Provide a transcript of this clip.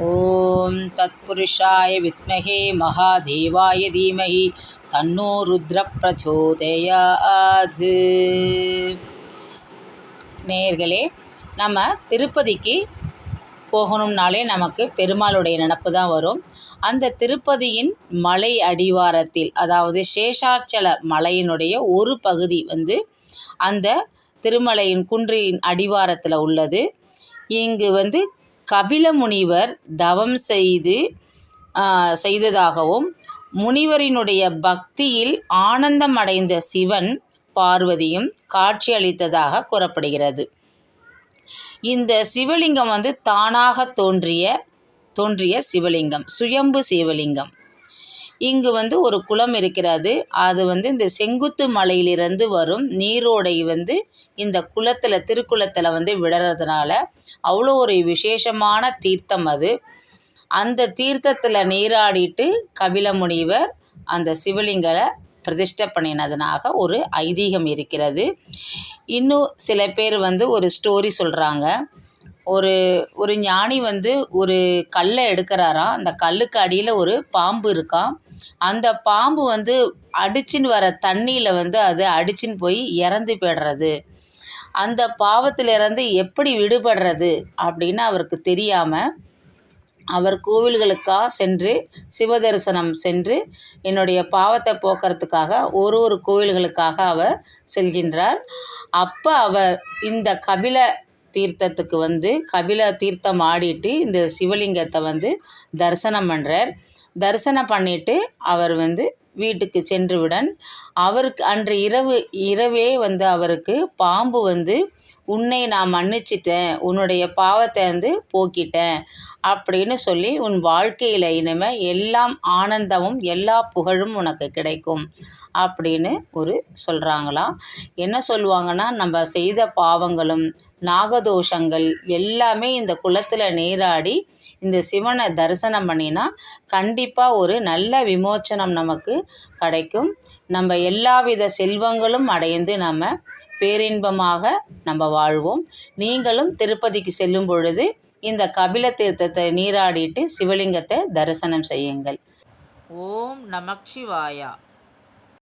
ஓம் தத்புருஷாய வித்மஹே மகாதேவாய தீமஹி தன்னோ ருத்ர பிரச்சோதயாத். நேயர்களே, நம்ம திருப்பதிக்கு போகணும்னாலே நமக்கு பெருமாளுடைய நினப்பு தான் வரும். அந்த திருப்பதியின் மலை அடிவாரத்தில், அதாவது சேஷாச்சல மலையினுடைய ஒரு பகுதி அந்த திருமலையின் குன்றின் அடிவாரத்தில் உள்ளது. இங்கு கபில முனிவர் தவம் செய்ததாகவும் முனிவரினுடைய பக்தியில் ஆனந்தம் அடைந்த சிவன் பார்வதியும் காட்சியளித்ததாக கூறப்படுகிறது. இந்த சிவலிங்கம் தானாக தோன்றிய சிவலிங்கம், சுயம்பு சிவலிங்கம். இங்கு ஒரு குளம் இருக்கிறது. அது இந்த செங்குத்து மலையிலிருந்து வரும் நீரோடை இந்த திருக்குளத்தில் விடுறதுனால அவ்வளோ ஒரு விசேஷமான தீர்த்தம் அது. அந்த தீர்த்தத்தில் நீராடிட்டு கபில முனிவர் அந்த சிவலிங்கரை பிரதிஷ்டை பண்ணினதுனாக ஒரு ஐதீகம் இருக்கிறது. இன்னும் சில பேர் ஒரு ஸ்டோரி சொல்கிறாங்க. ஒரு ஞானி ஒரு கல்லை எடுக்கிறாராம். அந்த கல்லுக்கு அடியில் ஒரு பாம்பு இருக்கான். அந்த பாம்பு அடிச்சின்னு வர தண்ணியில் அது அடிச்சின்னு போய் இறந்து போய்டுறது. அந்த பாவத்திலிருந்து எப்படி விடுபடுறது அப்படின்னு அவருக்கு தெரியாமல் அவர் கோவில்களுக்காக சென்று சிவதரிசனம் சென்று என்னுடைய பாவத்தை போக்குறதுக்காக ஒரு கோவில்களுக்காக அவர் செல்கின்றார். அப்போ அவர் இந்த கபில தீர்த்தத்துக்கு கபில தீர்த்தம் ஆடிட்டு இந்த சிவலிங்கத்தை தரிசனம் பண்ணுறார். தரிசனம் பண்ணிவிட்டு அவர் வீட்டுக்கு சென்றுவிடன் அவருக்கு அன்று இரவே அவருக்கு பாம்பு உன்னை நான் மன்னிச்சிட்டேன், உன்னுடைய பாவத்தை போக்கிட்டேன் அப்படின்னு சொல்லி உன் வாழ்க்கையில் இனிமேல் எல்லாம் ஆனந்தமும் எல்லா புகழும் உனக்கு கிடைக்கும் அப்படின்னு சொல்கிறாங்களாம். என்ன சொல்லுவாங்கன்னா, நம்ம செய்த பாவங்களும் நாகதோஷங்கள் எல்லாமே இந்த குளத்தில் நீராடி இந்த சிவனை தரிசனம் பண்ணினா கண்டிப்பாக ஒரு நல்ல விமோச்சனம் நமக்கு கிடைக்கும். நம்ம எல்லாவித செல்வங்களும் அடைந்து நம்ம பேரின்பமாக நம்ம வாழ்வோம். நீங்களும் திருப்பதிக்கு செல்லும் பொழுது இந்த கபில தீர்த்தத்தை நீராடிட்டு சிவலிங்கத்தை தரிசனம் செய்யுங்கள். ஓம் நமக் சிவாயா.